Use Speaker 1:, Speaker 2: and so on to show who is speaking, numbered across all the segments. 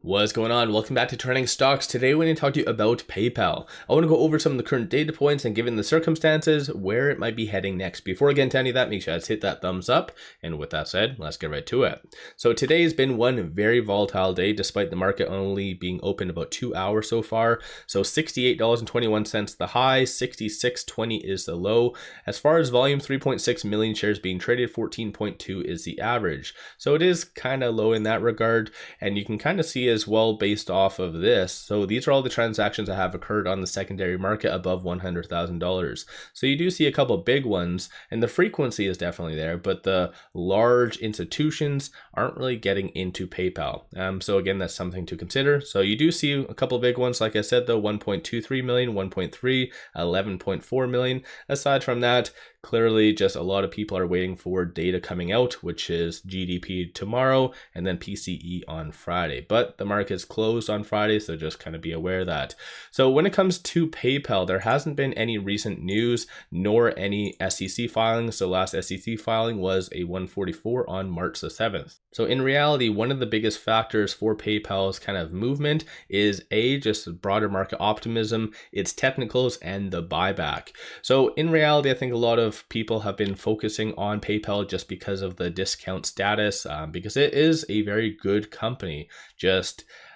Speaker 1: What's going on? Welcome back to Trending Stocks. Today we're going to talk to you about PayPal. I want to go over some of the current data points and, given the circumstances, where it might be heading next. Before I get into any of that, make sure you guys hit that thumbs up. And with that said, let's get right to it. So today has been one very volatile day, despite the market only being open about 2 hours so far. So $68.21 the high, $66.20 is the low. As far as volume, 3.6 million shares being traded, 14.2 is the average. So it is kind of low in that regard, and you can kind of see as well based off of this. So these are all the transactions that have occurred on the secondary market above $100,000. So you do see a couple big ones, and the frequency is definitely there, but the large institutions aren't really getting into PayPal. So again, that's something to consider. So you do see a couple big ones, like I said, though, 1.23 million, 1.3, 11.4 million. Aside from that, clearly just a lot of people are waiting for data coming out, which is GDP tomorrow and then PCE on Friday. But the market's closed on Friday, so just kind of be aware of that. So when it comes to PayPal, there hasn't been any recent news nor any SEC filings. The last SEC filing was a 144 on March the 7th. So in reality, one of the biggest factors for PayPal's kind of movement is just broader market optimism, its technicals, and the buyback. So in reality, I think a lot of people have been focusing on PayPal just because of the discount status, because it is a very good company.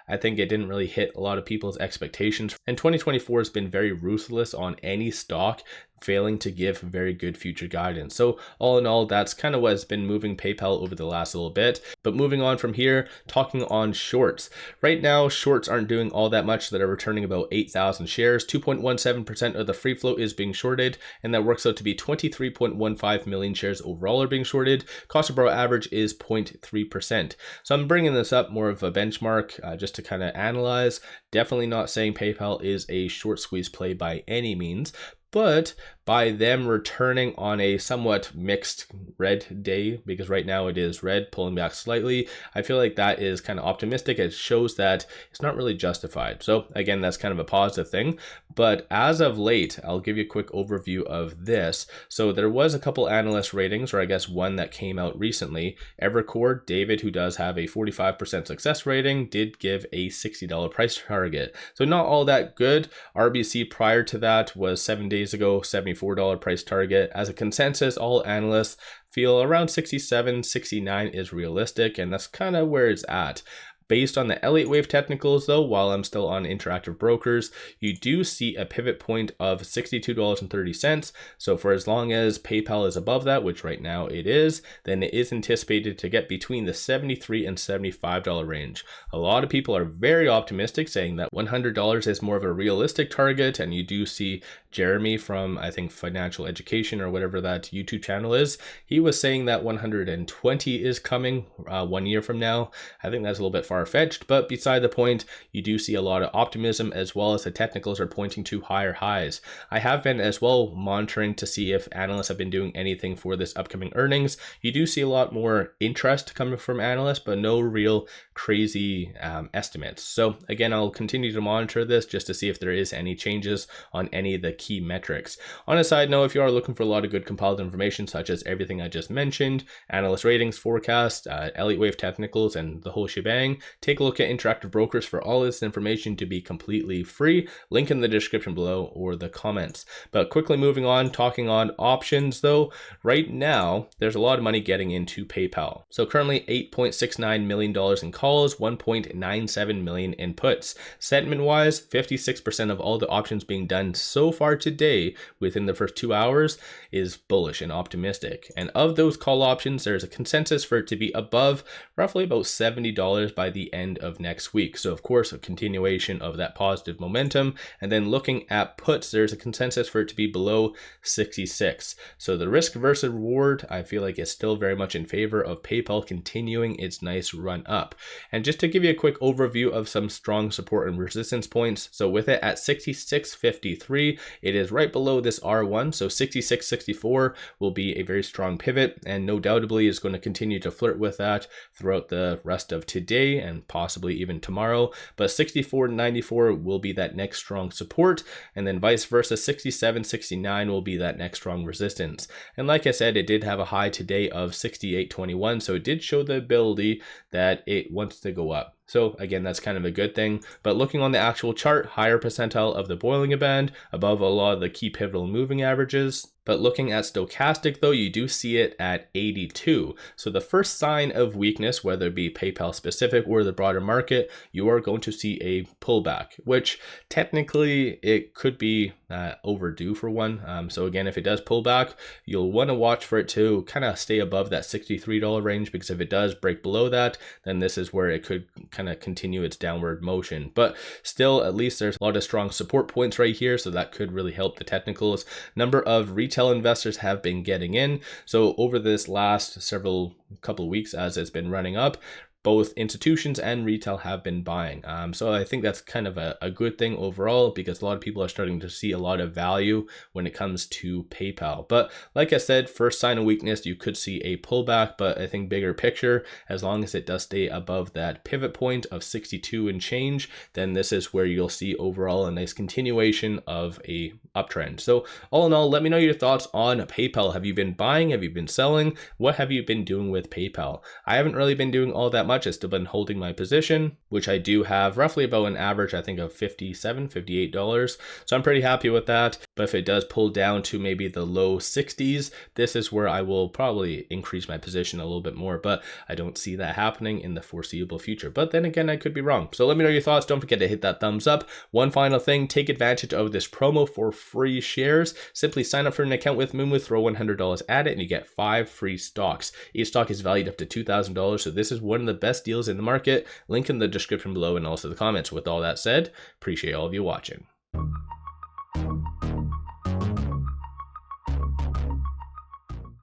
Speaker 1: I think it didn't really hit a lot of people's expectations. And 2024 has been very ruthless on any stock failing to give very good future guidance. So all in all, that's kind of what's been moving PayPal over the last little bit. But moving on from here, talking on shorts. Right now, shorts aren't doing all that much. That are returning about 8,000 shares. 2.17% of the free float is being shorted, and that works out to be 23.15 million shares overall are being shorted. Cost of borrow average is 0.3%. So I'm bringing this up more of a benchmark just to kind of analyze. Definitely not saying PayPal is a short squeeze play by any means, but by them returning on a somewhat mixed red day, because right now it is red, pulling back slightly, I feel like that is kind of optimistic. It shows that it's not really justified. So again, that's kind of a positive thing. But as of late, I'll give you a quick overview of this. So there was a couple analyst ratings, or I guess one that came out recently. Evercore, David, who does have a 45% success rating, did give a $60 price target. So not all that good. RBC prior to that was 7 days ago, $74 price target. As a consensus, all analysts feel around 67, 69 is realistic, and that's kind of where it's at. Based on the Elliott Wave technicals, though, while I'm still on Interactive Brokers, you do see a pivot point of $62.30. So for as long as PayPal is above that, which right now it is, then it is anticipated to get between the $73 and $75 range. A lot of people are very optimistic, saying that $100 is more of a realistic target, and you do see Jeremy from, I think, Financial Education or whatever that YouTube channel is. He was saying that 120 is coming 1 year from now. I think that's a little bit far-fetched, but beside the point, you do see a lot of optimism, as well as the technicals are pointing to higher highs. I have been as well monitoring to see if analysts have been doing anything for this upcoming earnings. You do see a lot more interest coming from analysts, but no real crazy estimates. So again, I'll continue to monitor this just to see if there is any changes on any of the key metrics. On a side note, if you are looking for a lot of good compiled information, such as everything I just mentioned, analyst ratings, forecast, Elliott Wave technicals, and the whole shebang, take a look at Interactive Brokers for all this information to be completely free. Link in the description below or the comments. But quickly moving on, talking on options though, right now there's a lot of money getting into PayPal. So currently $8.69 million in calls, 1.97 million in puts. Sentiment wise, 56% of all the options being done so far today within the first 2 hours is bullish and optimistic. And of those call options, there's a consensus for it to be above roughly about $70 by the end of next week. So of course, a continuation of that positive momentum. And then looking at puts, there's a consensus for it to be below 66. So the risk versus reward, I feel like, is still very much in favor of PayPal continuing its nice run up. And just to give you a quick overview of some strong support and resistance points. So with it at 66.53, it is right below this R1. So 66.64 will be a very strong pivot, and no doubtably is going to continue to flirt with that throughout the rest of today and possibly even tomorrow, but 64.94 will be that next strong support, and then vice versa, 67.69 will be that next strong resistance. And like I said, it did have a high today of 68.21, so it did show the ability that it wants to go up. So again, that's kind of a good thing. But looking on the actual chart, higher percentile of the Bollinger Band, above a lot of the key pivotal moving averages. But looking at Stochastic though, you do see it at 82. So the first sign of weakness, whether it be PayPal specific or the broader market, you are going to see a pullback, which technically it could be overdue for one. So again, if it does pull back, you'll want to watch for it to kind of stay above that $63 range, because if it does break below that, then this is where it could kind of continue its downward motion. But still, at least there's a lot of strong support points right here, so that could really help the technicals. Number of retail investors have been getting in. So over this last couple of weeks as it's been running up, both institutions and retail have been buying. So I think that's kind of a good thing overall, because a lot of people are starting to see a lot of value when it comes to PayPal. But like I said, first sign of weakness, you could see a pullback, but I think bigger picture, as long as it does stay above that pivot point of 62 and change, then this is where you'll see overall a nice continuation of a uptrend. So all in all, let me know your thoughts on PayPal. Have you been buying? Have you been selling? What have you been doing with PayPal? I haven't really been doing all that much. I've still been holding my position, which I do have roughly about an average, I think, of $58. So I'm pretty happy with that. But if it does pull down to maybe the low 60s, this is where I will probably increase my position a little bit more, but I don't see that happening in the foreseeable future. But then again, I could be wrong. So let me know your thoughts. Don't forget to hit that thumbs up. One final thing, take advantage of this promo for free shares. Simply sign up for an account with 𝗪𝗧𝗛𝗛, throw $100 at it, and you get 5 free stocks. Each stock is valued up to $2,000, so this is one of the best deals in the market. Link in the description below and also the comments. With all that said, appreciate all of you watching.